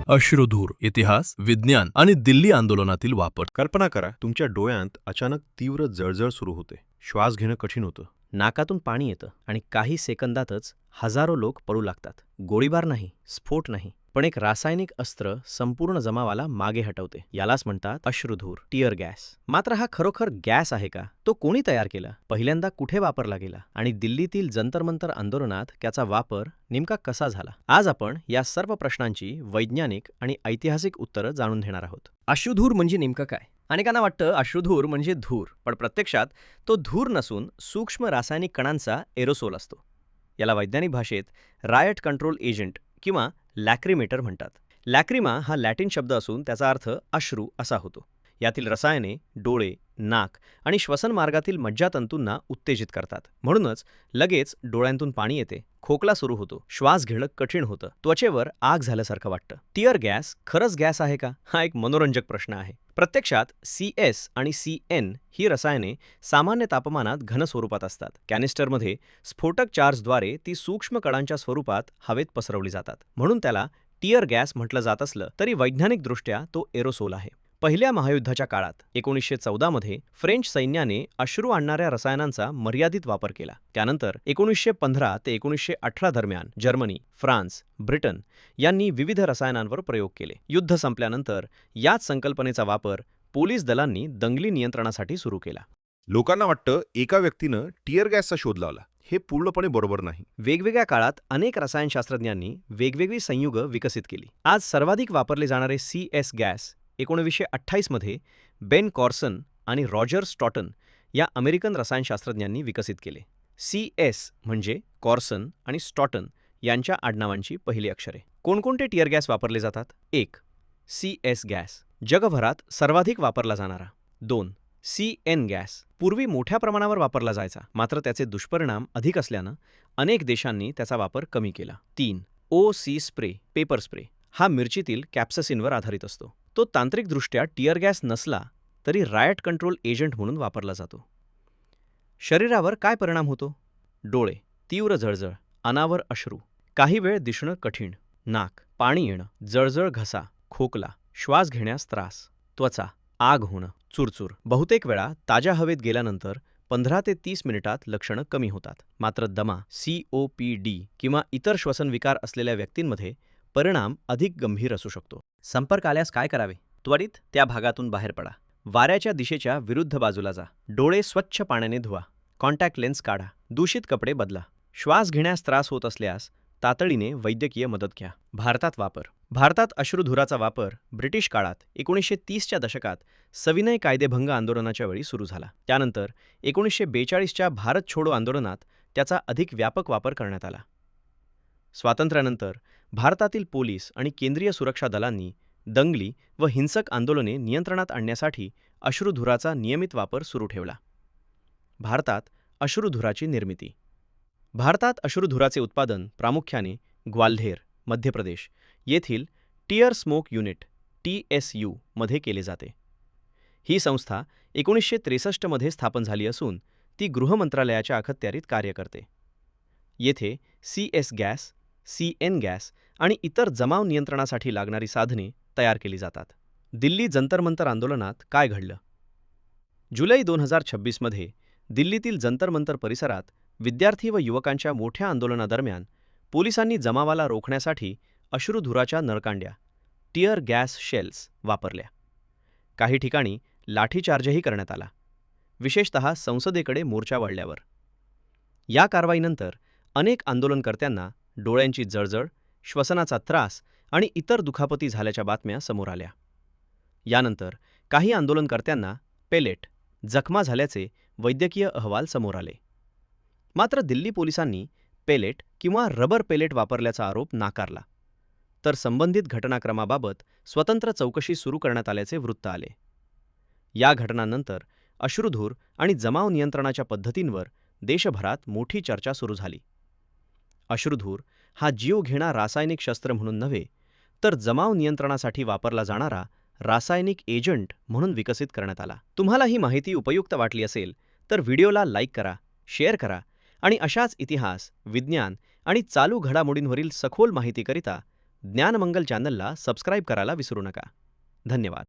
अश्रुधूर, इतिहास, विज्ञान आणि दिल्ली आंदोलनातील वापर. कल्पना करा, तुमच्या डोळ्यांत अचानक तीव्र जळजळ सुरू होते. श्वास घेणं कठीण होतं. नाकातून पाणी येतं आणि काही सेकंदातच हजारो लोक पळू लागतात. गोळीबार नाही, स्फोट नाही, पण एक रासायनिक अस्त्र संपूर्ण जमावाला मागे हटवते. यालाच म्हणतात अश्रुधूर, टिअर गॅस. मात्र हा खरोखर गॅस आहे का? तो कोणी तयार केला? पहिल्यांदा कुठे वापरला गेला? आणि दिल्लीतील जंतर मंतर आंदोलनात त्याचा वापर नेमका कसा झाला? आज आपण या सर्व प्रश्नांची वैज्ञानिक आणि ऐतिहासिक उत्तरं जाणून घेणार आहोत. अश्रुधूर म्हणजे नेमकं काय? अनेकांना वाटतं अश्रुधूर म्हणजे धूर, पण प्रत्यक्षात तो धूर नसून सूक्ष्म रासायनिक कणांचा एरोसोल असतो. याला वैज्ञानिक भाषेत रायट कंट्रोल एजंट किंवा लॅक्रिमेटर म्हणतात. लॅक्रिमा हा लॅटिन शब्द असून त्याचा अर्थ अश्रू असा होतो. यातील रसायने डोळे, नाक आणि श्वसन मार्गातील मज्जातंतूंना उत्तेजित करतात. म्हणूनच लगेच डोळ्यांतून पाणी येते, खोकला सुरू होतो, श्वास घेणं कठीण होतं, त्वचेवर आग झाल्यासारखं वाटतं. टिअर गॅस खरंच गॅस आहे का? हा एक मनोरंजक प्रश्न आहे. प्रत्यक्षात CS आणि CN ही रसायने सामान्य तापमानात घन स्वरूपात असतात. कॅनिस्टरमध्ये स्फोटक चार्जद्वारे ती सूक्ष्म कणांच्या स्वरूपात हवेत पसरवली जातात. म्हणून त्याला टिअर गॅस म्हटलं जात असलं तरी वैज्ञानिकदृष्ट्या तो एरोसोल आहे. पहिल्या महायुद्धाच्या काळात 1914 मध्ये फ्रेंच सैन्याने अश्रू आणणाऱ्या रसायनांचा मर्यादित वापर केला. त्यानंतर 1915 ते 1918 दरम्यान जर्मनी, फ्रान्स, ब्रिटन यांनी विविध रसायनांवर प्रयोग केले. युद्ध संपल्यानंतर याच संकल्पनेचा वापर पोलीस दलांनी दंगली नियंत्रणासाठी सुरू केला. लोकांना वाटतं एका व्यक्तीनं टिअर गॅसचा शोध लावला. हे पूर्णपणे बरोबर नाही. वेगवेगळ्या काळात अनेक रसायनशास्त्रज्ञांनी वेगवेगळी संयुग विकसित केली. आज सर्वाधिक वापरले जाणारे CS गॅस 1928 मध्ये बेन कॉर्सन आणि रॉजर स्टॉटन या अमेरिकन रसायनशास्त्रज्ञांनी विकसित केले. CS म्हणजे कॉर्सन आणि स्टॉटन यांच्या आडनावांची पहिली अक्षरे. कोणकोणते टिअर गॅस वापरले जातात? 1. CS गॅस, जगभरात सर्वाधिक वापरला जाणारा. 2. CN गॅस, पूर्वी मोठ्या प्रमाणावर वापरला जायचा, मात्र त्याचे दुष्परिणाम अधिक असल्यानं अनेक देशांनी त्याचा वापर कमी केला. 3. OC स्प्रे, पेपर स्प्रे, हा मिरचीतील कॅप्ससिनवर आधारित असतो. तो तांत्रिकदृष्ट्या टिअर गॅस नसला तरी रायट कंट्रोल एजंट म्हणून वापरला जातो. शरीरावर काय परिणाम होतो? डोळे, तीव्र जळजळ, अनावर अश्रू, काही वेळ दिसणं कठीण, नाक, पाणी येणं, जळजळ घसा, खोकला, श्वास घेण्यास त्रास, त्वचा, आग होणं, चुरचूर. बहुतेक वेळा ताज्या हवेत गेल्यानंतर 15 ते 30 मिनिटात लक्षणं कमी होतात. मात्र दमा, COPD किंवा इतर श्वसनविकार असलेल्या व्यक्तींमध्ये परिणाम अधिक गंभीर असू शकतो. संपर्क आल्यास काय करावे? त्वरित त्या भागातून बाहेर पडा. वाऱ्याच्या दिशेच्या विरुद्ध बाजूला जा. डोळे स्वच्छ पाण्याने धुवा. कॉन्टॅक्ट लेन्स काढा. दूषित कपडे बदला. श्वास घेण्यास त्रास होत असल्यास तातडीने वैद्यकीय मदत घ्या. भारतात वापर. भारतात अश्रुधुराचा वापर ब्रिटिश काळात 1930च्या दशकात सविनय कायदेभंग आंदोलनाच्या वेळी सुरू झाला. त्यानंतर 1942च्या भारत छोडो आंदोलनात त्याचा अधिक व्यापक वापर करण्यात आला. स्वातंत्र्यानंतर भारतातील पोलीस आणि केंद्रीय सुरक्षा दलांनी दंगली व हिंसक आंदोलने नियंत्रणात आणण्यासाठी अश्रुधुराचा नियमित वापर सुरू ठेवला. भारतात अश्रुधुराची निर्मिती. भारतात अश्रुधुराचे उत्पादन प्रामुख्याने ग्वाल्हेर, मध्य प्रदेश येथील टिअर स्मोक युनिट TSU मध्ये केले जाते. ही संस्था 1963 मध्ये स्थापन झाली असून ती गृहमंत्रालयाच्या अखत्यारीत कार्य करते. येथे CS गॅस, CN गॅस आणि इतर जमाव नियंत्रणासाठी लागणारी साधने तयार केली जातात. दिल्ली जंतर मंतर आंदोलनात काय घडलं? जुलै 2026 मध्ये दिल्लीतील जंतर मंतर परिसरात विद्यार्थी व युवकांच्या मोठ्या आंदोलनादरम्यान पोलिसांनी जमावाला रोखण्यासाठी अश्रुधुराच्या नळकांड्या, टिअर गॅस शेल्स वापरल्या. काही ठिकाणी लाठीचार्जही करण्यात आला, विशेषतः संसदेकडे मोर्चा वळल्यावर. या कारवाईनंतर अनेक आंदोलनकर्त्यांना डोळ्यांची जळजळ, श्वसनाचा त्रास आणि इतर दुखापती झाल्याच्या बातम्या समोर आल्या. यानंतर काही आंदोलनकर्त्यांना पेलेट, जखमा झाल्याचे वैद्यकीय अहवाल समोर आले. मात्र दिल्ली पोलिसांनी पेलेट किंवा रबर पेलेट वापरल्याचा आरोप नाकारला, तर संबंधित घटनाक्रमाबाबत स्वतंत्र चौकशी सुरू करण्यात आल्याचे वृत्त आले. या घटनांनंतर अश्रुधूर आणि जमाव नियंत्रणाच्या पद्धतींवर देशभरात मोठी चर्चा सुरू झाली. अश्रुधूर हा जीवघेणा रासायनिक शस्त्र म्हणून नव्हे, तर जमाव नियंत्रणासाठी वापरला जाणारा रासायनिक एजंट म्हणून विकसित करण्यात आला. तुम्हाला ही माहिती उपयुक्त वाटली असेल तर व्हिडिओला लाईक करा, शेअर करा आणि अशाच इतिहास, विज्ञान आणि चालू घडामोडींवरील सखोल माहितीकरिता ज्ञानमंगल चॅनलला सबस्क्राईब करायला विसरू नका. धन्यवाद.